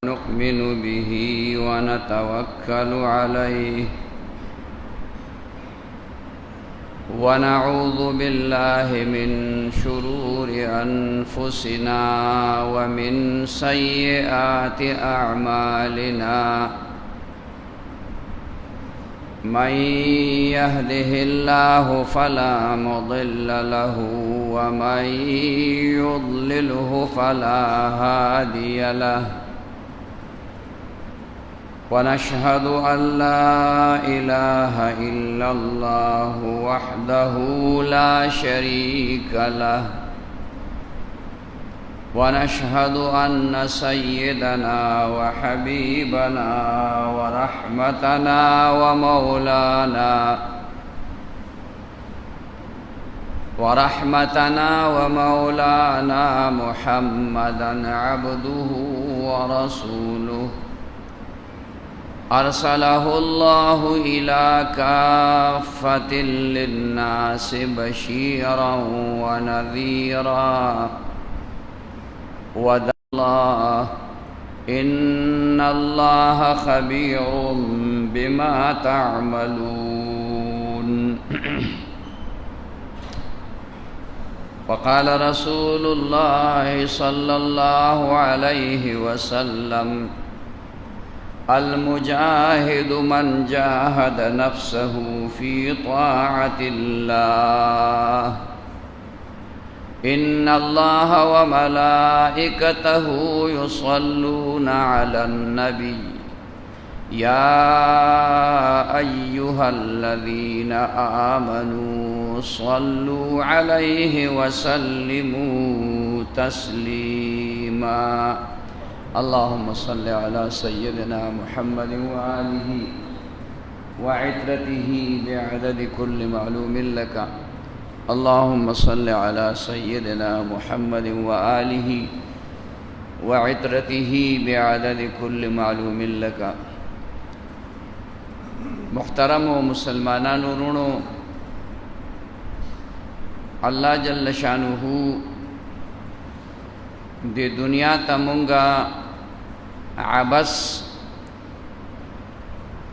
نؤمن به ونتوكل عليه ونعوذ بالله من شرور أنفسنا ومن سيئات أعمالنا من يهده الله فلا مضل له ومن يضلله فلا هادي له ونشهد أن لا إله إلا الله وحده لا شريك له ونشهد أن سيدنا وحبيبنا ورحمتنا ومولانا محمدا عبده ورسوله أرسله الله إلى كافة للناس بشيرا ونذيرا الله إن الله خبير بما تعملون وقال رسول الله صلى الله عليه وسلم المجاهد من جاهد نفسه في طاعة الله إن الله وملائكته يصلون على النبي يا أيها الذين آمنوا صلوا عليه وسلموا تسليما اللهم صل على سيدنا محمد وآله وعترته بعدد كل معلوم لك اللهم صل على سيدنا محمد وآله وعترته بعدد كل معلوم لك محترم و مسلمانان ورونو اللہ جل شانہ دی دنیا تا منگا عبس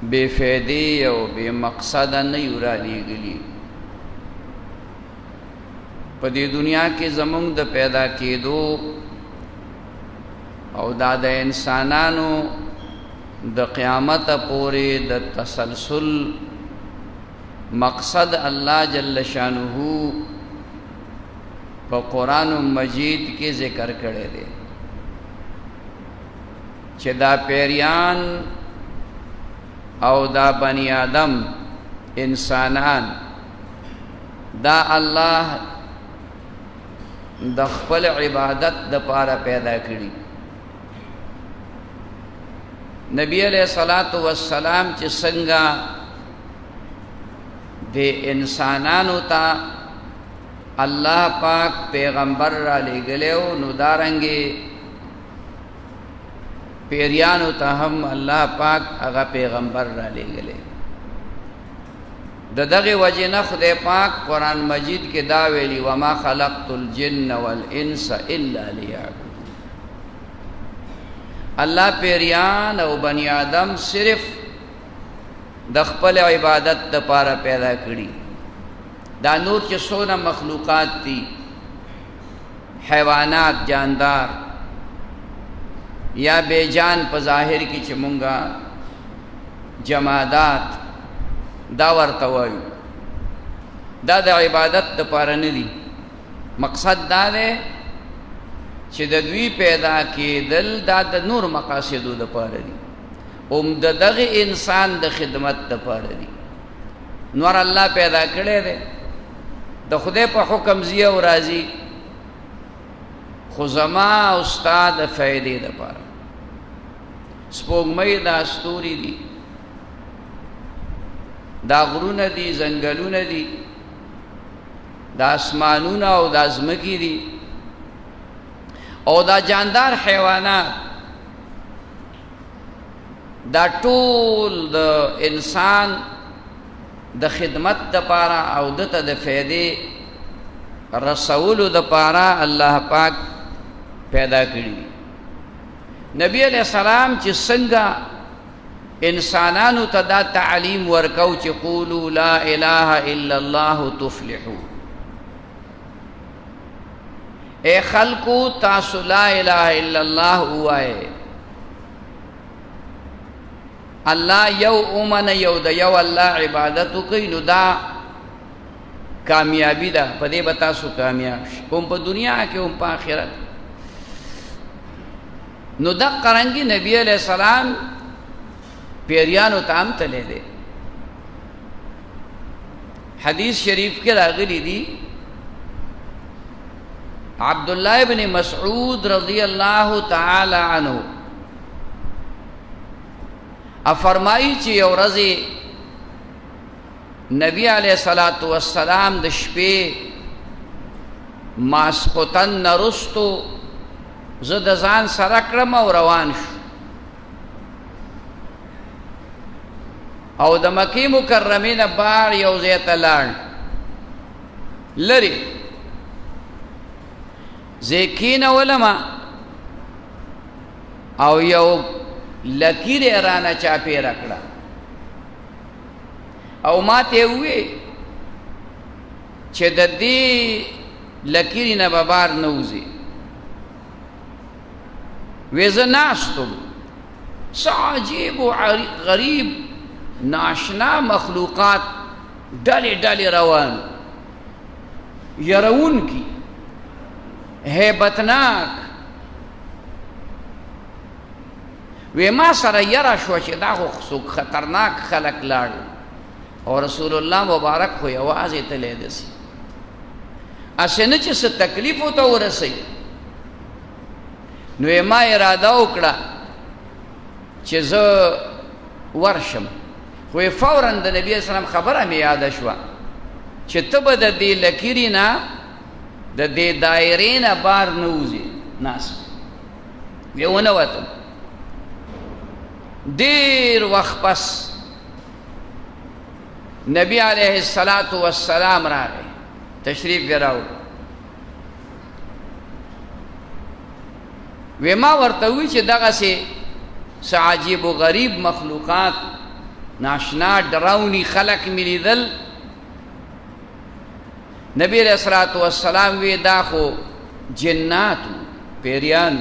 بے فیدی و بے مقصد نہیں را لی گلی پا دی دنیا کی زمونگ دا پیدا کی دو او دا انسانانو دا قیامت پوری دا تسلسل مقصد اللہ جل شانہ پا قرآن مجید کی ذکر کرے دے چھ دا پیریان او دا بنی آدم انسانان دا اللہ دا خپل عبادت دا پارا پیدا کری نبی علیہ السلام چھ سنگا دے انسانانو تا اللہ پاک پیغمبر را لے گلیو نو دارنگے پیریانو تا ہم اللہ پاک اگا پیغمبر را لے گلے دغه وجنه خدای پاک قرآن مجید کے داویلی وما خلقت الجن والانس الا لیعبدون اللہ پیریان او بنی آدم صرف د خپل عبادت د پاره پیدا کړي دا نور چې څونه مخلوقات دي حیوانات جاندار یا بے جان په ظاهر کې چې مونږه جمادات دا ورته وایو دا د عبادت د پاره نه دي مقصد دا دی چې د دوی پیدا کېدل دا د نور مقاصدو د پاره دي د دغه انسان د خدمت د پاره دي نور الله پیدا کړی دی د خدای په حکم زی او راضی خو زما استاد فائدې د پاره سپوږمۍ دا ستوري دي دا غرونه دي زنګلونه دي دا اسمانونه او دا ځمکې دي او دا جاندار حیوانات دا ټول د انسان د خدمت د پاره او دته د فائدې رسولو د پاره الله پاک پیدا کړی نبی علیہ السلام چې څنګه انسانانو ته دا تعلیم ورکو چې قولوا لا اله الا الله تفلحوا، اے خلقو تاسو لا الہ الا اللہ وایي، الله یو اومن یو د یو الله عبادت کوي، نو دا کامیابی ده، په دې به تاسو کامیاب شئ، هم په دنیا کې هم په آخرت. نو دقه رنګې نبی علیہ السلام پیریانو ته هم تللی دی. حدیث شریف کې راغلی دی عبداللہ ابن مسعود رضی اللہ تعالی عنہ فرمائی چې یو ورځ نبی علیہ الصلوۃ والسلام د شپې ماسخوتن نرستو زه د ځان سره کړم او روان شو، او د مکې مکرمې نه بار یو ځای ته لاړ، لرې زه کېنولم او یو لکیر یې رانه چاپېره کړه او ما ته یې ووې چې د دې لکیرې نه به بار نه وځي. وی زه ناستم، څه عجیب و غریب ناشنا مخلوقات ډلې ډلې روان، یرونکي، هیبتناک. وی ما سره یره شوه چې دا خو څوک خطرناک خلک لاړل، او رسول الله مبارک خو یوازې تلی دسي، هسې نه چې څه تکلیف ورته ورسوي. نو ما اراده وکړه چې زه ورشم، خو فوراً د نبی صلی الله علیه وسلم خبره مې یاده شوه چې ته به د دې لکیرې نه د دې دایرې نه بار نه وځې، ناست وی ونه وتم. ډېر وخت پس نبی علیہ الصلاۃ والسلام راغی، تشریف یې راوړ. وی ما ورته وی چې دغسې څه عجیب و غریب مخلوقات، ناشنا ډراوني خلق مې لیدل. نبی علیہ الصلوۃ والسلام وی دا خو جناتو، پیریان،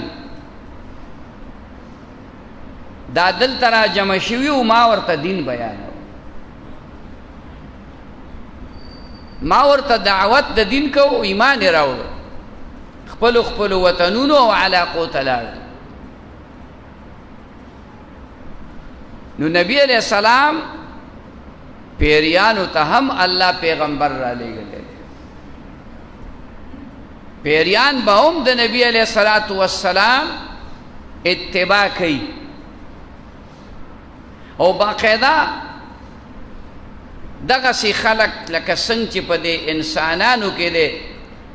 دا دلته را جمع شوي و، ما ورته دین بیانو، ما ورته دعوت د دین کو، ایمان یې راوړو، خپلو خپلو وطنونو او علاقو ته لاړل. نو نبی علیہ السلام پیریانو ته هم الله پیغمبر را لېږلی، پیریان به هم د نبی علیہ الصلوۃ والسلام اتباع کوي، او باقاعده دغسې خلق لکه څنګه چې په دې انسانانو کې دی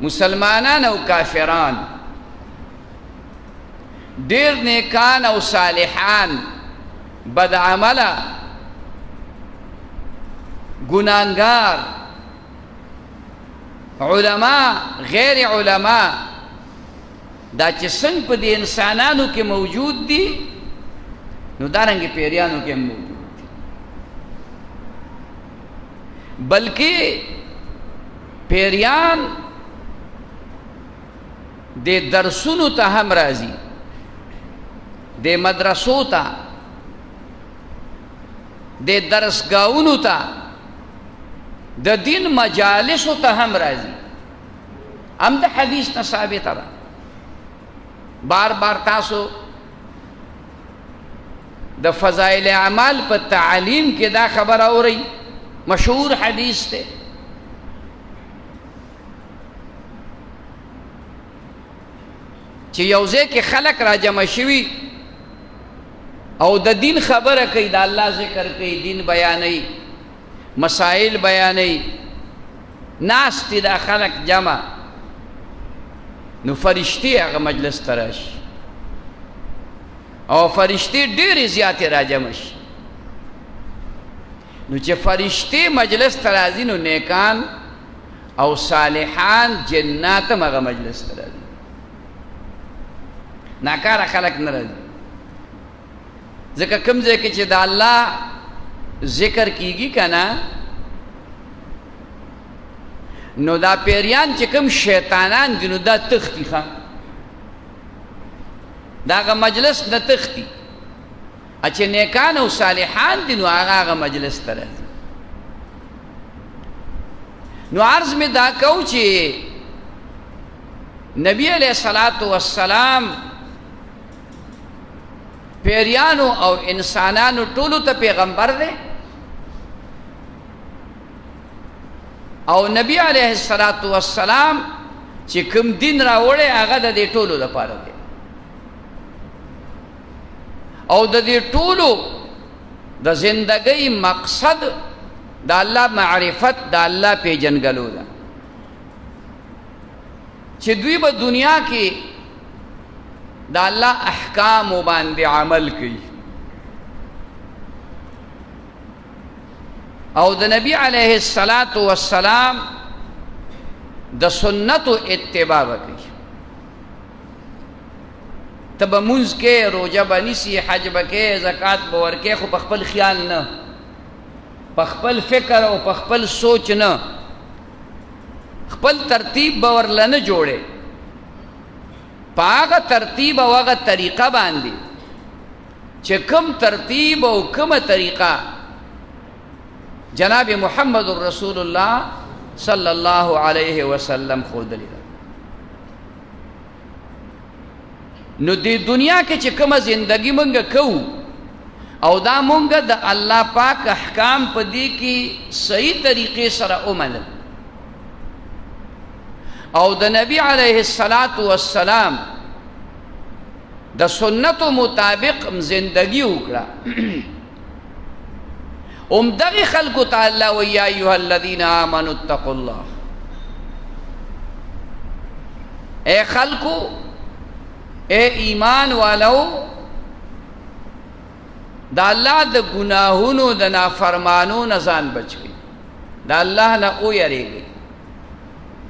مسلمانان او کافران، ډېر نیکان او صالحان، بد عمله، ګناهګار، علما، غیر علما، دا چې څنګه په دې انسانانو کې موجود دي نو دارنګې پیریانو کې هم موجود دي. بلکې پیریان د درسونو ته هم راځي، د مدرسو ته، د درسګاهونو ته، د دین مجالسو ته هم راځي. هم د حدیث نه ثابته ده، بار بار تاسو د فضائل اعمال په تعلیم کې دا خبر اورئ، مشهور حدیث ده. چې یو ځای کې خلق را جمع شوي او د دین خبره کوي، د الله ذکر کوي، دین بیانوي، مسائل بیانوي، ناست دي دا خلق جمع، نو فرشتي هغه مجلس ته راشي او فرشتي ډېرې زیاتې را جمع شي. نو چې فرشتي مجلس ته راځي نو نیکان او صالحان جنات هم هغه مجلس ته راځي، ناکاره خلق نه راځي. ځکه کوم ځای کې چې د الله ذکر کیږي کنه نو دا پیریان چې کوم شیطانان دي نو دا تختی ښه دا هغه مجلس نه تختی چې نیکان او صالحان دي نو هغه مجلس ته راځي. نو عرض می دا کو چې نبی علیہ الصلوۃ والسلام پیریانو او انسانانو ټولو ته پیغمبر دی او نبی علیہ الصلوۃ والسلام چې کوم دین راوړی هغه د دې ټولو لپاره دی او د دې ټولو د زندګۍ مقصد د الله معرفت د الله پیژنګلو ده چې دوی به دنیا کې د الله احکام باندې عمل کوي او د نبی علیہ الصلوۃ والسلام د سنت اتباع کوي. تب منز کې روزه بنیسی حج بکې زکات باور کې خو په خپل خیال نه په خپل فکر او په خپل سوچ نه خپل ترتیب باور لنه جوړه پاغه ترتیب او هغه طریقه باندې چې کوم ترتیب او کومه طریقه جناب محمد رسول الله صلی الله علیه وسلم خودلی. نو دې دنیا کې چې کومه زندگی مونږ کوو او دا مونږ د الله پاک احکام په دې کې صحیح طریقې سره ومنل او د نبی علیہ الصلوۃ والسلام د سنتو مطابق زندگی وکړه دغه خلقو تعالی و یا ایها الذین آمنوا اتقوا الله اے خلقو اے ایمان والو دا اللہ دا گناہونو دا نافرمانو نزان بچ گئی دا اللہ نا او یری گئی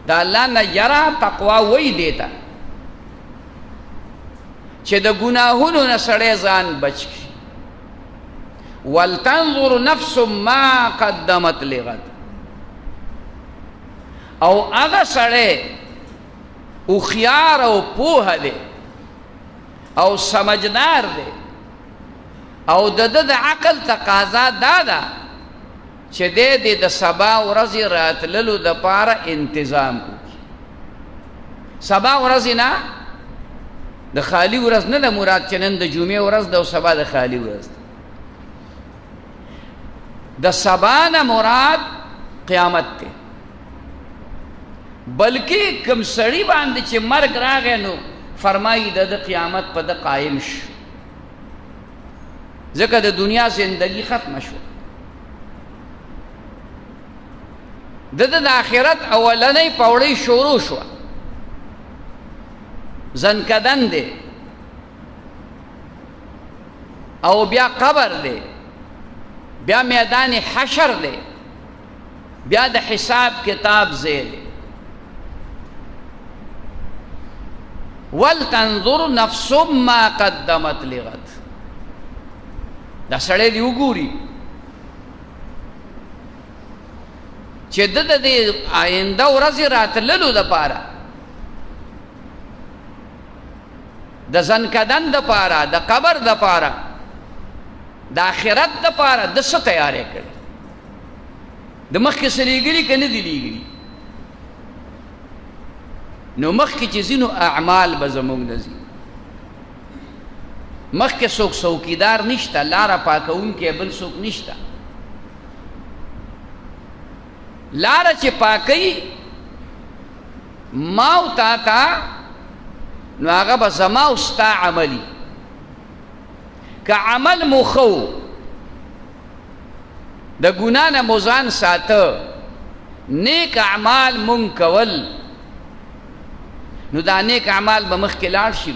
دا اللہ نا یرا تقوی وی دیتا چه دا گناہونو نسڑے زان بچ گئی وَلْتَنْظُرُ نَفْسُ مَا قَدَّمَتْ لِغَدْ او اگا سڑے او خیار او پوہ دے او سمجھدار دے او د عقل تقاضا دادا چې دې د سبا ورځې راتللو د پاره انتظام وکړي. سبا ورځې نه د خالی ورځ نه د مراد چې نن د جمعې ورځ د سبا د خالی ورځ د سبا نه مراد قیامت ته بلکې کوم سړی باندې چې مرګ راغی نو فرمایي د قیامت په د قائم شو ځکه د دنیا زندگی ختم شو د آخرت اولنۍ پوړۍ شروع شو زنکدن دی او بیا قبر دی بیا میدان حشر دی بیا د حساب کتاب ځای دی وَلْتَنْظُرْ نَفْسٌ مَا قَدَّمَتْ لِغَدْ دا سړی دی وګوري چې د دې آینده ورځې راتللو دپاره د زنکدن دپاره د قبر دپاره د آخرت دپاره د څه تیاری کړي د مخکې څه لیږلي که نه دي لیږلي نو مخکې چې ځینو اعمال به زموږ نه ځي مخکې څوک څوکیدار نشته لاره پاکوونکی بل څوک نشته لاره چې پاکوي ما او تا ته نو هغه به زما او ستا عملي که عمل مو ښه د ګناه نه مو ځان ساته نیک اعمال مونږ کول نو دا نیک اعمال به مخکې لاړ شي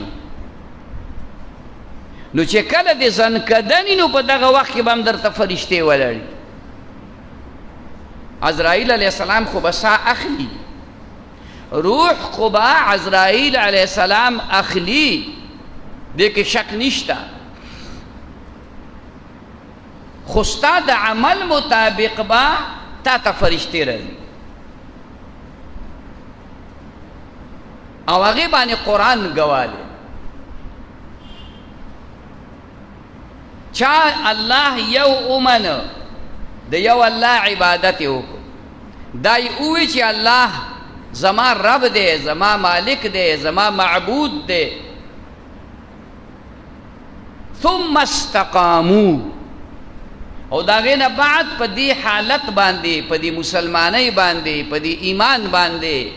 نو چې کله د زنکدنې نو په دغه وخت کې به هم درته فرشتې ولاړي عزرائیل علیه السلام خو به سا اخلي روح خو به عزرائیل علیه السلام اخلي دې کې شک نشته خو ستا د عمل مطابق به تا ته فرشتې راځي او هغې باندې قرآن ګواه دی چا الله یو اومنه د یو الله عبادت یې وکړو دا یې ووایي چې الله زما رب دی زما مالک دی زما معبود دی ثم استقامو او دا هغې نه بعد په دې حالت باندې په دې مسلمانۍ باندې په دې ایمان باندې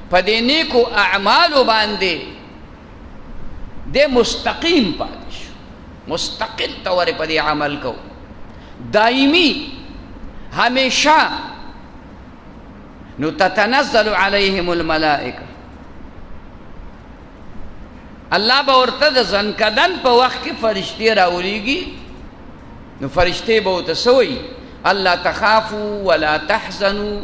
په دې نیکو اعمالو باندې دې مستقیم پاتې شو مستقل طور په دې عمل کو دائمی همیشه نو تتنزل علیهم الملائکه الله به ورته د ځنکدن په وخت کې فرشتې راولیږي نو فرشتې به ورته څه وایي الا تخافوا ولا تحزنوا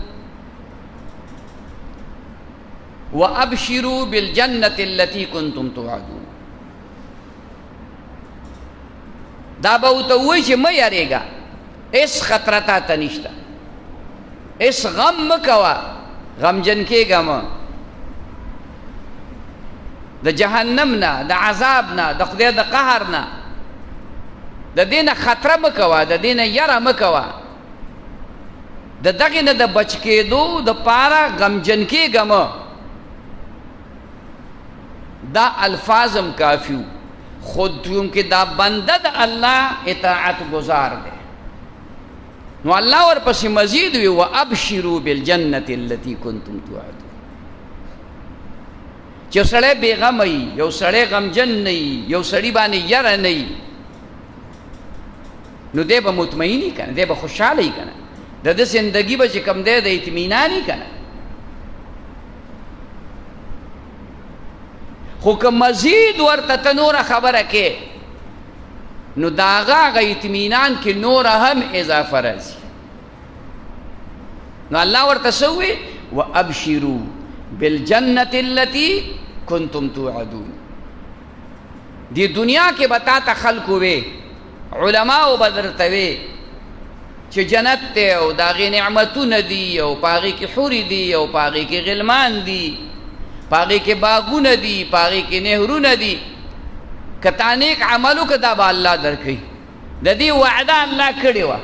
وابشروا بالجنة التي كنتم توعدون دا به ورته ووایي چې مه یارېږه هېڅ خطره تا ته نشته هېڅ غم مه کوه غمجن کېږه مه د جهنم نه د عذاب نه د خدای د قهر نه د دې نه خطره مه کوه د دې نه یره مه کوه د دغې نه د بچ کېدو دپاره غمجن کېږه مه دا الفاظم کافی و خود چونکه دا بنده د الله اطاعت گزار دی نو الله ورپسې مزید وی وابشروا بالجنة التي كنتم توعدون چې یو سړی بېغمه وي یو سړی غمجن نه وي یو سړي باندې یره نه وي نو دی به مطمئن وي که نه دی به خوشحاله وي که نه د ده زندګي به چې کوم دی د اطمینان وي که نه خو که مزید ورته ته نوره خبره کې نو د هغه اطمینان کې نوره هم اضافه راځي نو الله ورته څه ووایي وابشروا بالجنة التي كنتم توعدون دی دنیا کې به تا ته خلکو وی علماو به درته وی چې جنت دی او د هغې نعمتونه دي او په هغې کې حورې دي او په هغې کې غلمان دي په هغې کې باغونه دي په هغې کې نهرونه دي که تا نیک عمل وکړه دا به الله درکوي د دې وعده الله کړې وه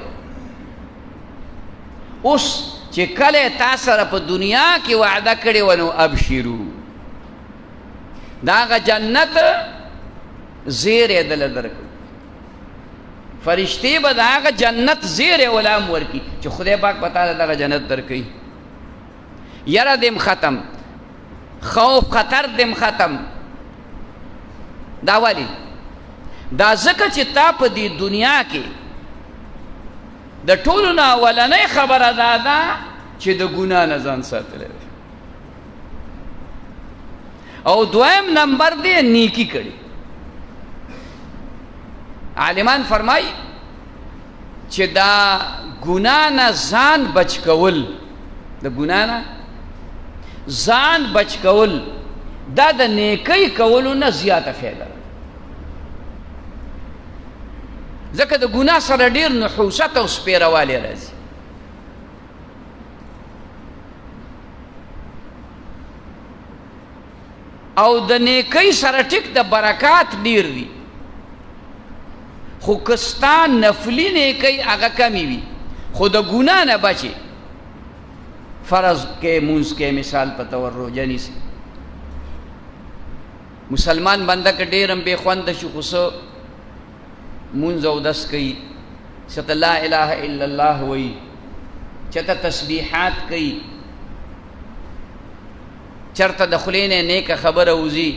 اوس چې کله تا سره په دنیا کې وعده کړې وه نو ابشرو د هغه جنت زیری دله درکړو فرشتې به د هغه جنت زیری ولا هم ورکړي چې خدای پاک به تا ته دغه جنت درکوي یره دې ختم خوف خطر دم ختم دا ولی دا ځکه چې تا په دې دنیا کې د ټولو نه اولنۍ خبره دا ده چې د ګناه نه ځان ساتلی دی او دویم نمبر دی نیکی کړي عالمان فرمایي چې دا ګناه نه ځان بچ کول د ګناه نه ځان بچ کول دا د نیکی کولو نه زیاته فایده ده ځکه د ګناه سره ډېر نحوست او سپېروالی راځي او د نیکی سره ټیک د برکات ډېر دي خو که ستا نفلي نیکی هغه کمې وي خو د ګناه نه بچې فرض کے منز کے مثال په طور روزه نیسي مسلمان بنده که ډېر هم بې خونده شي خو څه منز اودس کوي چېرته لا اله الا الله وایي چېرته تسبیحات کوي چېرته د خولې نه نیکه خبره وځي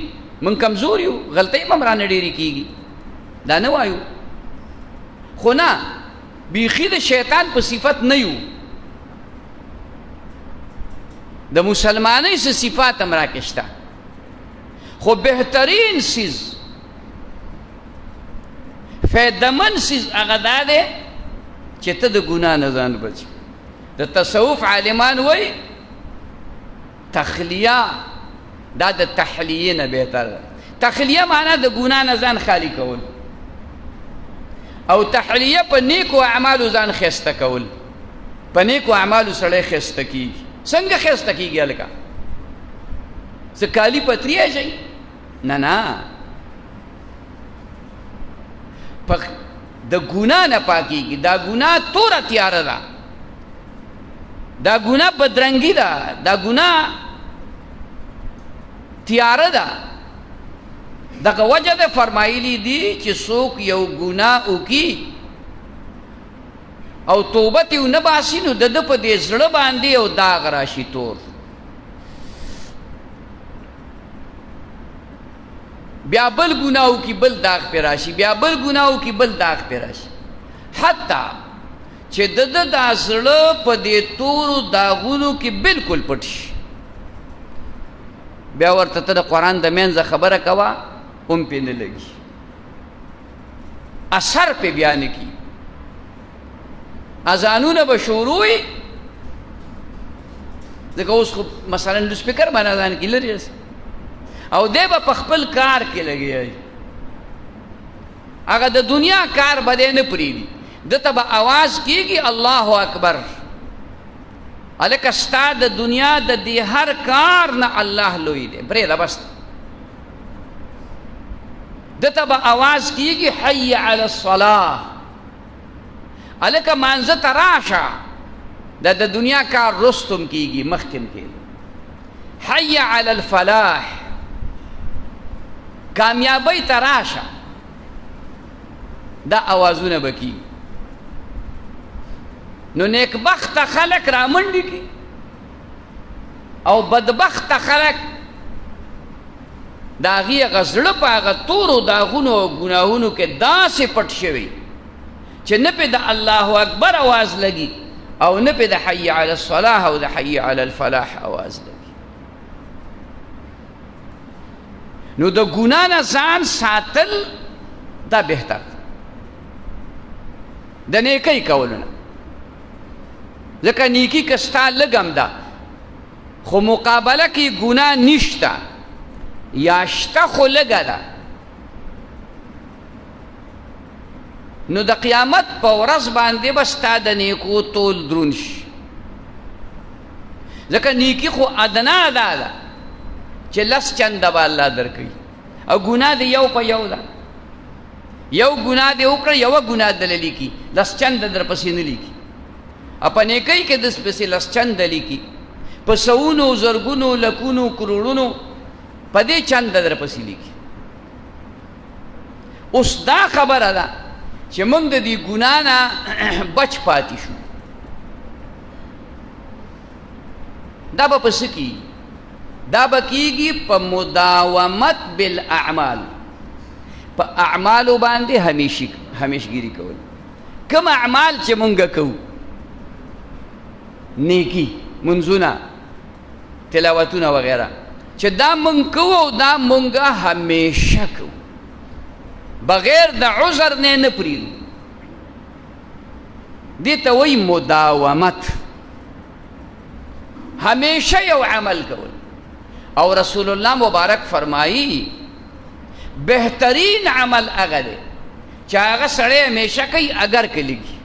موږ کمزور یو غلطۍ هم رانه ډېرې کېږي دا نه وایو خو نه بیخي د شیطان په صفت نه یو د مسلمانۍ څه صفات هم راکې شته خو بهترین څیز فایدهمند څیز هغه دا دی چې ته د ګناه نه ځان بچ د تصوف عالمان وایي تخلیه دا د تحلیې نه بهتر ده تخلیه معنا د ګناه نه ځان خالی کول او تحلیه په نیکو اعمالو ځان خسته کول په نیکو اعمالو سړی خسته کیږي څنګه خسته کیږي هلکه څه کالي پتری شي نه د ګناه نه پاکیږي دا ګناه توره تیاره ده دا ګناه بدرنګي ده دا ګناه تیاره ده دغه وجه ده فرمایلی دي چې څوک یو ګناه وکي او توبه ته ونه باسي نو د ده په دې زړه باندې یو داغ راشي تور بیا بل ګناه وکي بل داغ پې راشي بیا بل ګناه وکي بل داغ پې راشي حتی چې د ده دا زړه په دې تورو داغونو کې بالکل پټ شي بیا ورته ته د قرآن د منځه خبره کوه هم پې نه لګي اثر پې بیا نه کي اذانونه به شروع وي ځکه اوس خو مثلا لوسپیکر باندې اذان کې لري او دی به په خپل کار کې لګیا وي هغه د دنیا کار به دی نه پرېږدي ده ته به آواز کېږي الله اکبر هلکه ستا د دنیا د دې هر کار نه الله لوی دی پرېږده بس ده ته به آواز کېږي حی علی الصلاة هلکه مانځه ته راشه دا د دنیا کار رستم کېږي مخکې کېږي حی علی الفلاح کامیابی ته راشه دا آوازونه به کېږي نو نیکبخته خلک رامنډي کی او بدبخته خلک د هغې هغه زړه په هغه تورو داغونو او ګناهونو کې داسې پټ شوي چې نه پې د الله اکبر اواز لګي او نه پې د حی علی الصلاح او د حی علی الفلاح اواز لګي نو د ګناه نه ځان ساتل دا بهتر د نیکۍ کولو نه ځکه نیکي که ستا لږم ده خو مقابله کې ګناه نشته یا شته خو لږه ده نو د قیامت په ورځ باندې به ستا د نیکو تول دروند شي ځکه نیکي خو ادنا دا ده چې لس چنده به الله درکوي او ګناه د یو په یو ده یو ګناه دې وکړه یوه ګناه دله لیکي لس چنده در پسې نه لیکي او په نیکۍ کې دس پسې لس چنده لیکي په سوونو زرګونو لکونو کروړونو په دې چنده در پسې لیکي اوس دا خبره ده چې موږ د دې ګناه نه بچ پاتې شو دا به په څه کېږي دا به کېږي په مداومت بالاعمال په اعمالو باندې همیشګیري کول کوم اعمال چې مونږ کوو نیکی منځونه تلاوتونه وغیره چې دا مونږ کوو او دا مونږ همیشه کوو بغیر د عذر نه نه پرېږدو دې ته وایي مداومت همیشه یو عمل کول او رسول الله مبارک فرمایي بهترین عمل هغه دی چې هغه سړی همیشه کوي اگر که لږي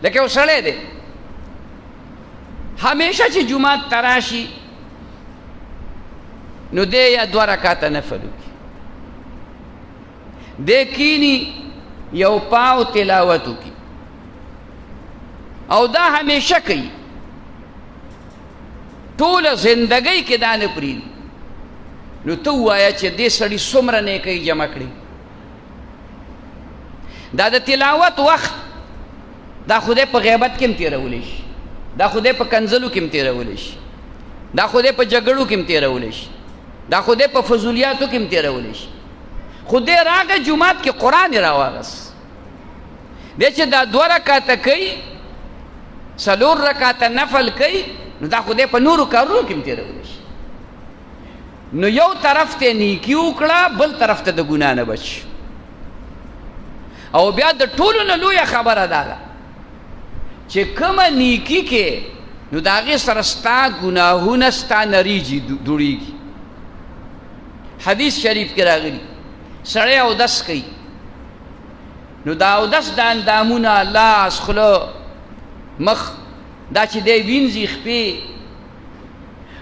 لکه یو سړی دی همیشه چې جومات ته راشي نو دی یا دوه رکاته نفل وکړي دی کینی یو پاو تلاوت وکړي او دا همیشه کوي ټوله زندګۍ کې دا نه پرېږدي نو ته ووایه چې دې سړي څومره نیکۍ جمع کړي دا د تلاوت وخت دا خدای په غیبت کې هم تېرولی شي دا خدای په کنځلو کې هم تېرولی شي دا خدای په جګړو کې هم تېرولی شي دا خدای په فضولیاتو کې هم تېرولی شي خو دی راغی جومات کې قرآن یې راواغست دی چې دا دوه رکاته کوي څلور رکاته نفل کوي نو دا خدای په نورو کارونو کې هم تېرولی شي نو یو طرف ته نیکی وکړه بل طرف ته د ګناه نه بچ او بیا د ټولو نه لویه خبره دا ده چې کومه نیکی کې نو د هغې سره ستا ګناهونه ستا نریږي دوړېږي حدیث شریف کې راغلي سړی اودس کوي نو دا اودس دا اندامونه لاس خوله مخ دا چې دی وینځي خپې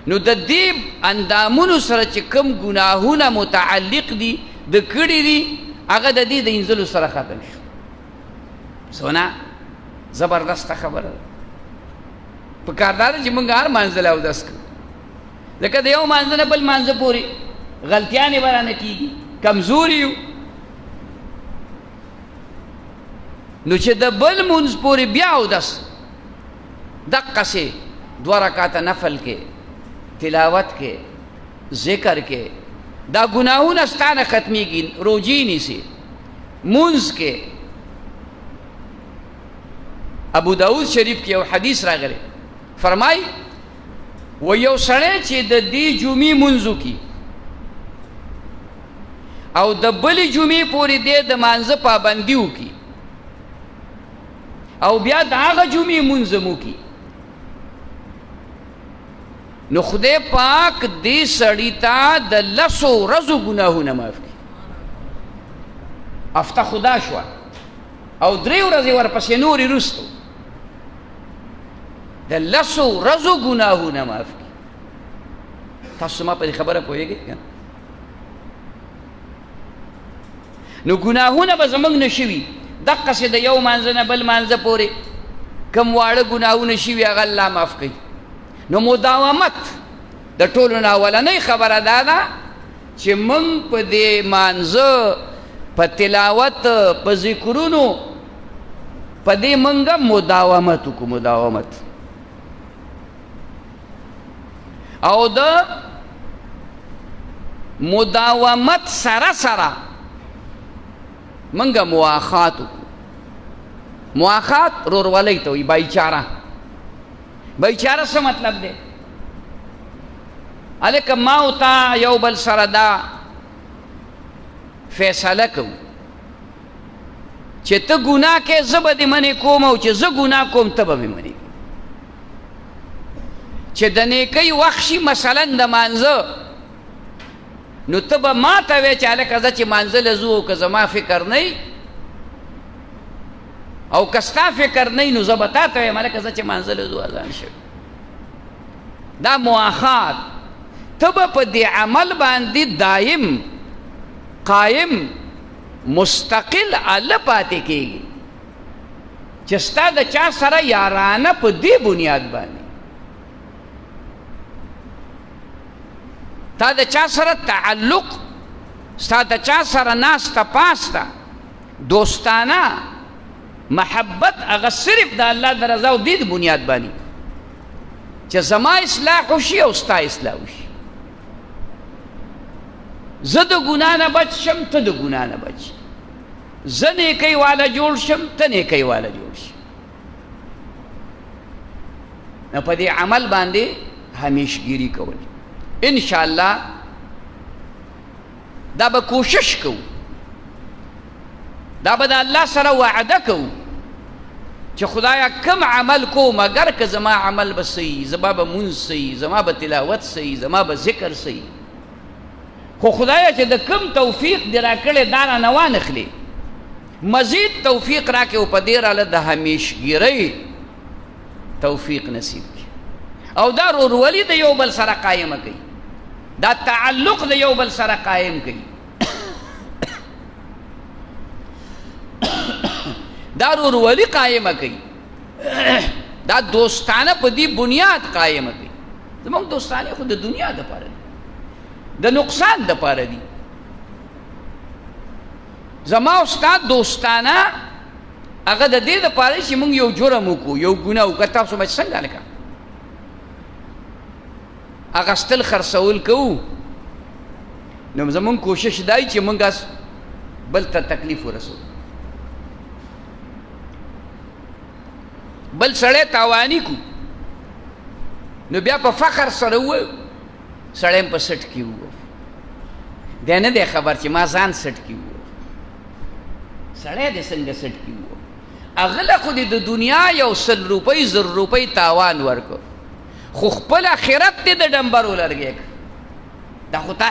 نو د دې اندامونو سره چې کوم ګناهونه متعلق دي د کړي دي هغه د دې د انځلو سره ختم شو سونا زبردسته خبره ده پکار دا ده چې موږ هر مانځه له اودس کوو ځکه د یو مانځه نه بل مانځه پورې غلطیانې به رانه کېږي کمزوري یو نو چې د بل مونځ پورې بیا اودس دقسې 2 رکعاته نفل کې تلاوت کې ذکر کې دا گناہونه ستانه ختمیږي روجی نیسي مونځ کې ابو داود شریف کې یو حدیث راغلی فرمای و یو سړی چې د دې جمعې مونځو کې او د بلې جمعې پورې دی د مانځه پابندي وکړي او بیا د هغه جمعې مونځ هم وکړي نو خدای پاک دې سړي ته د 10 ورځو ګناهونه معاف کړي افته خدا شوه او 3 ورځې ورپسې نورې وروستو د 10 ورځو ګناهونه معاف کړي تاسو ما په دې خبره پوهېږئ نو ګناهونه به زموږ نه شوي دقسې د یو مانځه نه بل مانځه پورې کوم واړه ګناهونه شوي هغه الله معاف کوي نو مداومت د ټولو نه اولنۍ خبره دا ده چې موږ په دې مانځه په تلاوت په ذکرونو په دې موږ مداومت وکړو مداومت او د مداومت سره سره منگا مواخاتو مواخات روروالی توی بایچارہ بایچارہ سے مطلب دے علیکہ ماوتا یو بل سردا فیصلہ کو چه تا گناہ کے زب دی منی کوم او چه زب گناہ کوم تب بھی منی چه دنے کئی وخشی مثلا دا منزو نو تب ما تاوی چاله کزا چی منزل زو او کزا ما فکر نئی او کستا فکر نئی نو زبتا تاوی مالا کزا چی منزل زو ازان شو دا مواخات تب پا دی عمل باندی دائم قائم مستقل علا پاتے کیگی چستا دا چا سرا یارانا پا دی بنیاد باندی تا دا چا سره تعلق ستا دا چا سره ناستا پاستا دوستانا محبت اغا صرف دا اللہ دا رضا و دید بنیاد بانی چا زما اصلاح ہوشی او ستا اصلاح ہوشی زد گناہ نا بچ شم تد گناہ نا بچ زن ایکی والا جوڑ شم تن ایکی والا جوڑ شم نا پا دی عمل باندے ہمیشگیری کولی انشاءاللہ دا با کوشش کو دا با دا اللہ سر وعدہ کو چه خدایا کم عمل کو مگر که زما عمل بسی زما با منز سی زما با تلاوت سی زما با ذکر سی خو خدایا چه دا کم توفیق دی را کرده دانا نوان اخلی مزید توفیق را که اوپا دیر آل دا ہمیشگیری توفیق نصیب کی او دا رورولی دا یو بل سر قائم کی دا تعلق دا یو بل سر قائم کی دا رورولی قائم کی دا دوستانہ پا دی بنیاد قائم کی زمان دوستانہ خود دا دنیا دا پارا دی دا نقصان دا پارا دی زمان استاد دوستانہ اگر دا دی دا پارا چی منگ یو جرمو کو یو گناہو کتا سمجھ سنگا لکا اغسطل خرسول کو نو زمان کوشش دائی چی منگا بل تا تکلیف و رسول بل سڑے تاوانی کو نو بیا پا فخر سرو سڑیم پا سٹ کی ہوا دینے دے خبر چی ما زان سٹ کی ہوا سڑے دے سنگ سٹ کی ہوا اغلا خودی دو دنیا یو 100 روپی 1000 روپی تاوان ورکو خو خپل آخرت تی دا ڈمبرو لرگے دا خود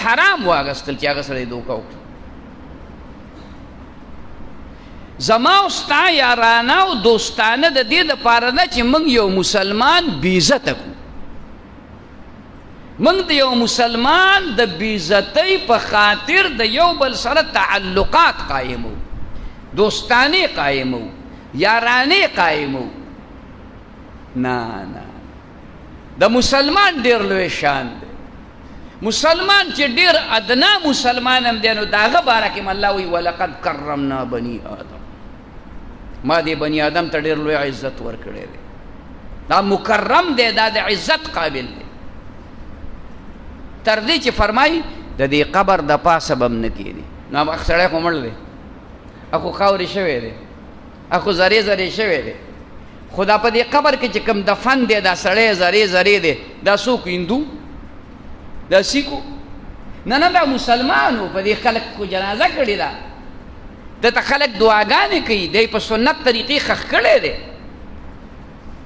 حرام واغستل چی آغا سڑے دوکا ہوکتا زما او ستا یارانه او دوستانه د دې دپاره ده چې موږ یو مسلمان بېعزته کړو. موږ د یو مسلمان د بېعزتۍ په خاطر د یو بل سره تعلقات قایمو، دوستانې قایمو، یارانې قایمو. نه، د مسلمان ډېر لوی شان دی. مسلمان چې ډېر ادنا مسلمان هم دی نو د هغه باره کې الله وایي ولقد کرمنا بني آدم، ما دې بني آدم ته ډېر لوی عزت ورکړی دی. دا مکرم دی، دا د عزت قابل دی. تر دې چې فرمایي د دې قبر د پاسه به هم نه کښېني. نو هغه سړی خو مړ دی، اخو خاورې شوی دی، اخو زرې زرې شوی دی. خو دا په دې قبر کې چې کوم دفن دی دا سړی زرې زرې دی، دا څوک هندو، دا سیکو؟ نه، دا مسلمانو. په دې خلک کو جنازه کړې ده، دته خلک دعاګانې کوي، دی په سنت طریقې ښخ کړی دی.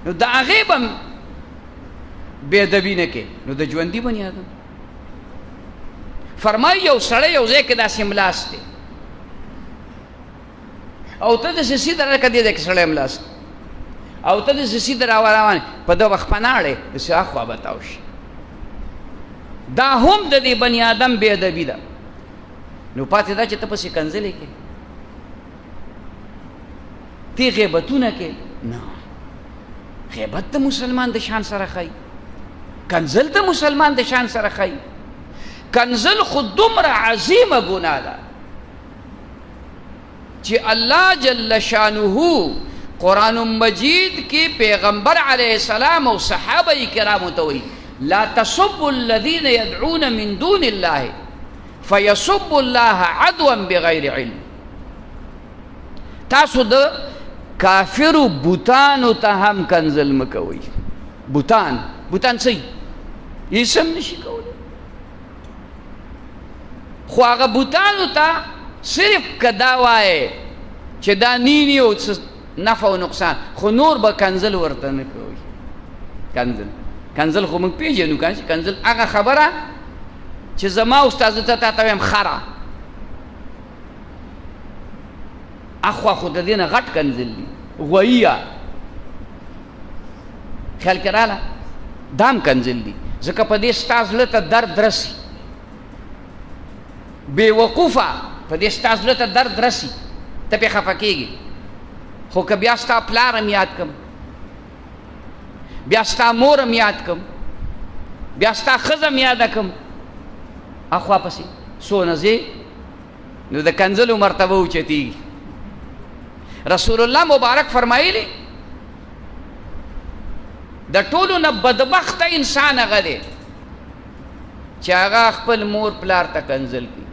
نو د هغې به هم بېادبي نه کوي، نو د ژوندي بني آدم فرمایي یو سړی یو ځای کې داسې ملاست دی او ته داسې سیده لکه دې ځای کې سړی ملاست او ته داسې سیده راروان په ده به خپناړې داسې اخوا به تاو شي. دا هم د دې بني آدم بېادبي ده. نو پاتې دا چې ته پسې کنځلې کې تی غیبتونه کې نه. غیبت د مسلمان د شان سره ښایي، کنځل د مسلمان د شان سره ښایي. کنځل خو دومره عظیمه ګناه ده چې الله جل شانه قرآن مجید کې پیغمبر علیه السلام او صحابه کرامو ته وایي لا تسبوا الذين يدعون من دون الله فيسبوا الله عدوا بغیر علم. تاسو د کافرو بوتانو ته هم کنځل مه کوئ. بوتان څه یې سم نشي کولی، خو هغه بوتانو ته صرف که دا وایې چې دا نینی او نفع او نقصان، خو نور به کنځل ورته نه کوئ. کنځل خو موږ پېژنو که چې کنځل هغه خبره چې زما استاد ته تا ته وایم خره، اخوا خو د دې نه غټ کنځل دي. غویه خیال کې راله دا هم کنځل دي، ځکه په دې ستا زړه ته درد رسي. بېوقوفه په دې ستا زړه ته درد رسي، ته پرې خفه کېږي. خو که بیا ستا پلار هم یاد کړم، بیا ستا مور هم یاد کړم، بیا ستا ښځه هم یاده کړم، اخوا پسې څونه ځې نو د کنځلو مرتبه اوچتېږي. رسول الله مبارک فرمایلی د ټولو نه بدبخته انسان هغه دی چې هغه خپل مور پلار ته کنځل کوي.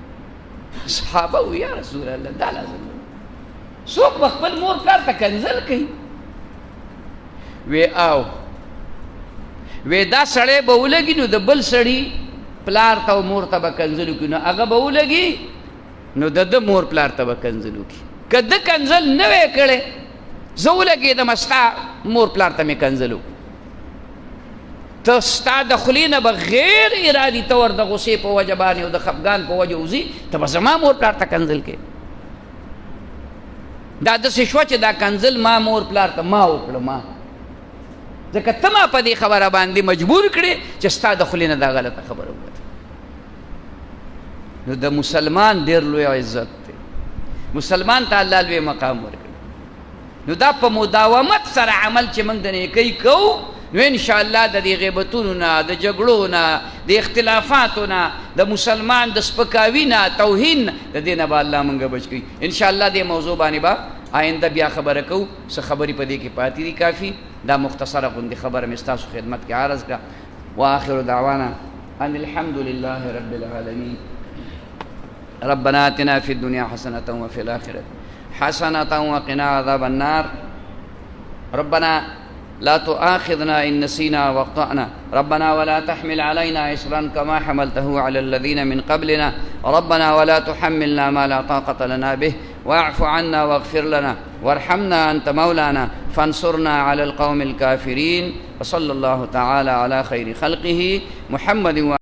صحابه وی یا رسول الله دا لازم څوک به خپل مور پلار ته کنځل کوي؟ وی وی دا سړی به ولګي نو د بل سړي پلار ته او مور ته به کنځل وکړي، نو هغه به ولګي نو د ده مور پلار ته به کنځل وکړي. که ده کنځل نه وی کړی زه ولګېدم ستا مور پلار ته مې کنځل وکړو، ته ستا د خولې نه به غیر ارادي طور د غصې په وجه باندې او د خفګان په وجه وځي، ته به زما مور پلار ته کنځل کوې. دا داسې شوه چې دا کنځل ما مور پلار ته ما وکړه، ما ځکه ته ما په دې خبره باندې مجبور کړې چې ستا د خولې نه دا غلطه خبره وکړه. نو د مسلمان ډېر لوی عزت دی، مسلمان ته الله لوی مقام ورکړي. نو دا په مداومت سره عمل چې موږ د نیکۍ کوو نو انشاءالله د دې غیبتونو نه، د جګړو نه، د اختلافاتو نه، د مسلمان د سپکاوي نه، توهین د دې نه به الله موږ بچ کړي. انشاءالله دې موضوع باندې به آینده بیا خبره کوو. څه خبرې په دې کې پاتې دي کافي. دا مختصره غوندې خبره مې ستاسو خدمت کې عرض کړه. واخر دعوانا ان الحمد لله رب العالمين. ربنا آتنا في الدنيا حسنة وفي الآخرة حسنة وقنا عذاب النار. ربنا لا تؤاخذنا إن نسينا واخطأنا. ربنا ولا تحمل علينا إصرا كما حملته على الذين من قبلنا. ربنا ولا تحملنا ما لا طاقة لنا به واعف عنا واغفر لنا وارحمنا أنت مولانا فانصرنا على القوم الكافرين. وصلى الله تعالى على خير خلقه محمد